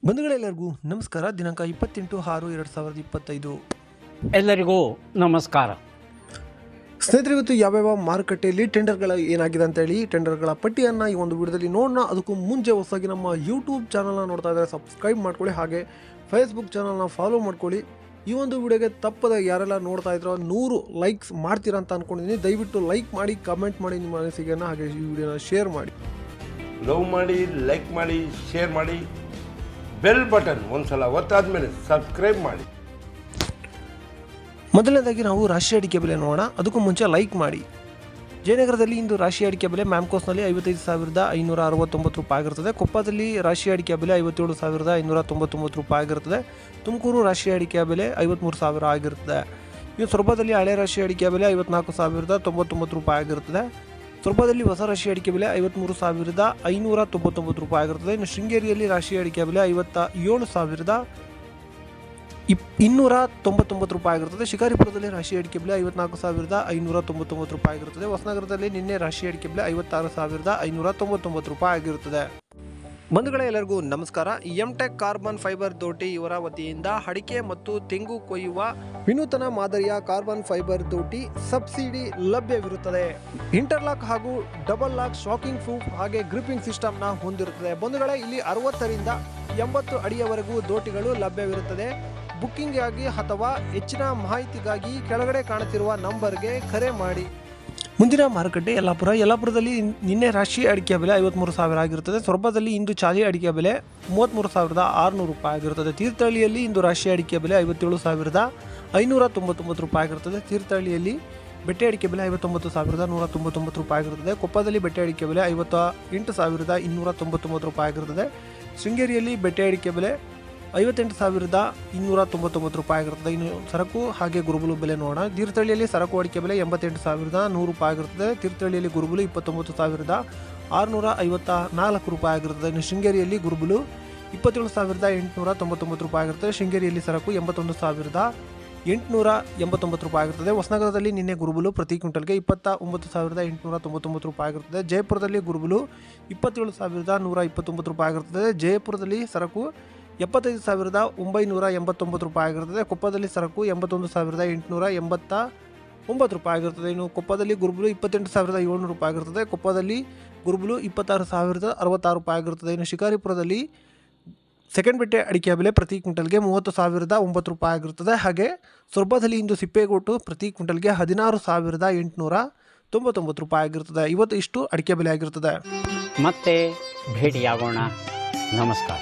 ಬಂಧುಗಳೆಲ್ಲರಿಗೂ ನಮಸ್ಕಾರ. ದಿನಾಂಕ 28/6/2025. ಎಲ್ಲರಿಗೂ ನಮಸ್ಕಾರ. ಸ್ನೇಹಿತರೆ, ಇವತ್ತು ಯಾವ್ಯಾವ ಮಾರುಕಟ್ಟೆಯಲ್ಲಿ ಟೆಂಡರ್ಗಳ ಏನಾಗಿದೆ ಅಂತೇಳಿ ಟೆಂಡರ್ಗಳ ಪಟ್ಟಿಯನ್ನು ಈ ಒಂದು ವಿಡಿಯೋದಲ್ಲಿ ನೋಡೋಣ. ಅದಕ್ಕೂ ಮುಂಚೆ ಹೊಸದಾಗಿ ನಮ್ಮ ಯೂಟ್ಯೂಬ್ ಚಾನಲ್ನ ನೋಡ್ತಾ ಇದ್ದಾರೆ ಸಬ್ಸ್ಕ್ರೈಬ್ ಮಾಡ್ಕೊಳ್ಳಿ, ಹಾಗೆ ಫೇಸ್ಬುಕ್ ಚಾನಲ್ನ ಫಾಲೋ ಮಾಡ್ಕೊಳ್ಳಿ. ಈ ಒಂದು ವಿಡಿಯೋಗೆ ತಪ್ಪದ ಯಾರೆಲ್ಲ ನೋಡ್ತಾ ಇದ್ರೋ 100 ಲೈಕ್ಸ್ ಮಾಡ್ತೀರಾ ಅಂತ ಅಂದ್ಕೊಂಡಿದ್ದೀನಿ. ದಯವಿಟ್ಟು ಲೈಕ್ ಮಾಡಿ, ಕಮೆಂಟ್ ಮಾಡಿ ನಿಮ್ಮ ಅನಿಸಿಕೆಯನ್ನು, ಹಾಗೆ ಈ ವಿಡಿಯೋನ ಶೇರ್ ಮಾಡಿ. ಲವ್ ಮಾಡಿ, ಲೈಕ್ ಮಾಡಿ, ಶೇರ್ ಮಾಡಿ, ಬೆಲ್ ಬಟನ್ ಒಂದ್ಸಲ ಒತ್ತಾದ್ಮೇಲೆ ಸಬ್ಸ್ಕ್ರೈಬ್ ಮಾಡಿ. ಮೊದಲನೇದಾಗಿ ನಾವು ರಾಶಿ ಅಡಿಕೆ ಬೆಲೆ ನೋಡೋಣ. ಅದಕ್ಕೂ ಮುಂಚೆ ಲೈಕ್ ಮಾಡಿ. ಜಯನಗರದಲ್ಲಿ ಇಂದು ರಾಶಿ ಅಡಿಕೆ ಬೆಲೆ ಮ್ಯಾಮ್ಕೋಸ್ನಲ್ಲಿ 55,569 ರೂಪಾಯಿ ಆಗಿರುತ್ತದೆ. ಕೊಪ್ಪದಲ್ಲಿ ರಾಶಿ ಅಡಿಕೆ ಬೆಲೆ 57,599 ರೂಪಾಯಿ ಆಗಿರುತ್ತದೆ. ತುಮಕೂರು ರಾಶಿ ಅಡಿಕೆ ಬೆಲೆ 53,000 ಆಗಿರುತ್ತದೆ. ಇನ್ನು ಸೊರಬದಲ್ಲಿ ಹಳೆ ರಾಶಿ ಅಡಿಕೆ ಬೆಲೆ 54,099 ರೂಪಾಯಿ ಆಗಿರುತ್ತದೆ. ಸೊರಬದಲ್ಲಿ ಹೊಸ ರಾಶಿ ಅಡಿಕೆ ಬೆಲೆ 53,599 ರೂಪಾಯಿ ಆಗಿರುತ್ತದೆ. ಇನ್ನು ಶೃಂಗೇರಿಯಲ್ಲಿ ರಾಶಿ ಅಡಿಕೆ ಬೆಲೆ 57,299 ರೂಪಾಯಿ ಆಗಿರುತ್ತದೆ. ಶಿಕಾರಿಪುರದಲ್ಲಿ ರಾಶಿ ಅಡಿಕೆ ಬೆಲೆ 54,599 ರೂಪಾಯಿ ಆಗಿರುತ್ತದೆ. ಹೊಸನಗರದಲ್ಲಿ ನಿನ್ನೆ ರಾಶಿ ಅಡಿಕೆ ಬೆಲೆ 56,599 ರೂಪಾಯಿ ಆಗಿರುತ್ತದೆ. ಬಂಧುಗಳೇ, ಎಲ್ಲರಿಗೂ ನಮಸ್ಕಾರ. ಎಂಟೆಕ್ ಕಾರ್ಬನ್ ಫೈಬರ್ ದೋಟಿ ಇವರ ವತಿಯಿಂದ ಅಡಿಕೆ ಮತ್ತು ತೆಂಗು ಕೊಯ್ಯುವ ವಿನೂತನ ಮಾದರಿಯ ಕಾರ್ಬನ್ ಫೈಬರ್ ದೋಟಿ ಸಬ್ಸಿಡಿ ಲಭ್ಯವಿರುತ್ತದೆ. ಇಂಟರ್ಲಾಕ್ ಹಾಗೂ ಡಬಲ್ ಲಾಕ್ ಶಾಕಿಂಗ್ ಪ್ರೂಫ್ ಹಾಗೆ ಗ್ರಿಪ್ಪಿಂಗ್ ಸಿಸ್ಟಮ್ನ ಹೊಂದಿರುತ್ತದೆ. ಬಂಧುಗಳೇ, ಇಲ್ಲಿ 60ರಿಂದ 80 ಅಡಿಯವರೆಗೂ ದೋಟಿಗಳು ಲಭ್ಯವಿರುತ್ತದೆ. ಬುಕ್ಕಿಂಗ್ಗಾಗಿ ಅಥವಾ ಹೆಚ್ಚಿನ ಮಾಹಿತಿಗಾಗಿ ಕೆಳಗಡೆ ಕಾಣುತ್ತಿರುವ ನಂಬರ್ಗೆ ಕರೆ ಮಾಡಿ. ಮುಂದಿನ ಮಾರುಕಟ್ಟೆ ಯಲ್ಲಾಪುರದಲ್ಲಿ ನಿನ್ನೆ ರಾಶಿ ಅಡಿಕೆ ಬೆಲೆ 53,000 ಆಗಿರುತ್ತದೆ. ಸೊರಬದಲ್ಲಿ ಇಂದು ಚಾಲಿ ಅಡಿಕೆ ಬೆಲೆ 33,600 ರೂಪಾಯಿ ಆಗಿರುತ್ತದೆ. ತೀರ್ಥಹಳ್ಳಿಯಲ್ಲಿ ಇಂದು ರಾಶಿ ಅಡಿಕೆ ಬೆಲೆ 57,599 ರೂಪಾಯಿ ಆಗಿರುತ್ತದೆ. ತೀರ್ಥಹಳ್ಳಿಯಲ್ಲಿ ಬೆಟ್ಟೆ ಅಡಿಕೆ ಬೆಲೆ 59,199 ರೂಪಾಯಿ ಆಗಿರುತ್ತದೆ. ಕೊಪ್ಪದಲ್ಲಿ ಬೆಟ್ಟೆ ಅಡಿಕೆ ಬೆಲೆ 58,299 ರೂಪಾಯಿ ಆಗಿರುತ್ತದೆ. ಶೃಂಗೇರಿಯಲ್ಲಿ ಬೆಟ್ಟೆ ಅಡಿಕೆ ಬೆಲೆ 58,299 ರೂಪಾಯಿ ಆಗಿರುತ್ತದೆ. ಇನ್ನು ಸರಕು ಹಾಗೆ ಗುರುಬುಲು ಬೆಲೆ ನೋಡೋಣ. ತೀರ್ಥಹಳ್ಳಿಯಲ್ಲಿ ಸರಕು ಅಡಿಕೆ ಬೆಲೆ 88,100 ರೂಪಾಯಿ ಆಗಿರುತ್ತದೆ. ತೀರ್ಥಹಳ್ಳಿಯಲ್ಲಿ ಗುರುಬುಲು 29,654 ರೂಪಾಯಿ ಆಗಿರುತ್ತದೆ. ಇನ್ನು ಶೃಂಗೇರಿಯಲ್ಲಿ ಗುರುಬುಲು 27,899 ರೂಪಾಯಿ ಆಗಿರುತ್ತದೆ. ಶೃಂಗೇರಿಯಲ್ಲಿ ಸರಕು 81,889 ರೂಪಾಯಿ ಆಗಿರುತ್ತದೆ. ಹೊಸನಗರದಲ್ಲಿ ನಿನ್ನೆ ಗುರುಬುಲು ಪ್ರತಿ ಕ್ವಿಂಟಲ್ಗೆ 29,899 ರೂಪಾಯಿ ಆಗಿರುತ್ತದೆ. ಜಯಪುರದಲ್ಲಿ ಗುರುಬುಲು 27,129 ರೂಪಾಯಿ ಆಗಿರುತ್ತದೆ. ಜಯಪುರದಲ್ಲಿ ಸರಕು 75,989 ರೂಪಾಯಿ ಆಗಿರುತ್ತದೆ. ಕೊಪ್ಪದಲ್ಲಿ ಸರಕು 81,889 ರೂಪಾಯಿ ಆಗಿರುತ್ತದೆ. ಇನ್ನು ಕೊಪ್ಪದಲ್ಲಿ ಗುರುಬುಲು 28,700 ರೂಪಾಯಿ ಆಗಿರುತ್ತದೆ. ಕೊಪ್ಪದಲ್ಲಿ ಗುರುಬುಲು 26,066 ರೂಪಾಯಿ ಆಗಿರುತ್ತದೆ. ಇನ್ನು ಶಿಕಾರಿಪುರದಲ್ಲಿ ಸೆಕೆಂಡ್ ಬೆಟ್ಟೆ ಅಡಿಕೆ ಬೆಲೆ ಪ್ರತಿ ಕ್ವಿಂಟಲ್ಗೆ 30,009 ರೂಪಾಯಿ ಆಗಿರುತ್ತದೆ. ಹಾಗೆ ಸೊರಬದಲ್ಲಿ ಇಂದು ಸಿಪ್ಪೆಗೋಟು ಪ್ರತಿ ಕ್ವಿಂಟಲ್ಗೆ 16,899 ರೂಪಾಯಿ ಆಗಿರುತ್ತದೆ. ಇವತ್ತು ಇಷ್ಟು ಅಡಿಕೆ ಬೆಲೆ ಆಗಿರುತ್ತದೆ. ಮತ್ತೆ ಭೇಟಿಯಾಗೋಣ. ನಮಸ್ಕಾರ.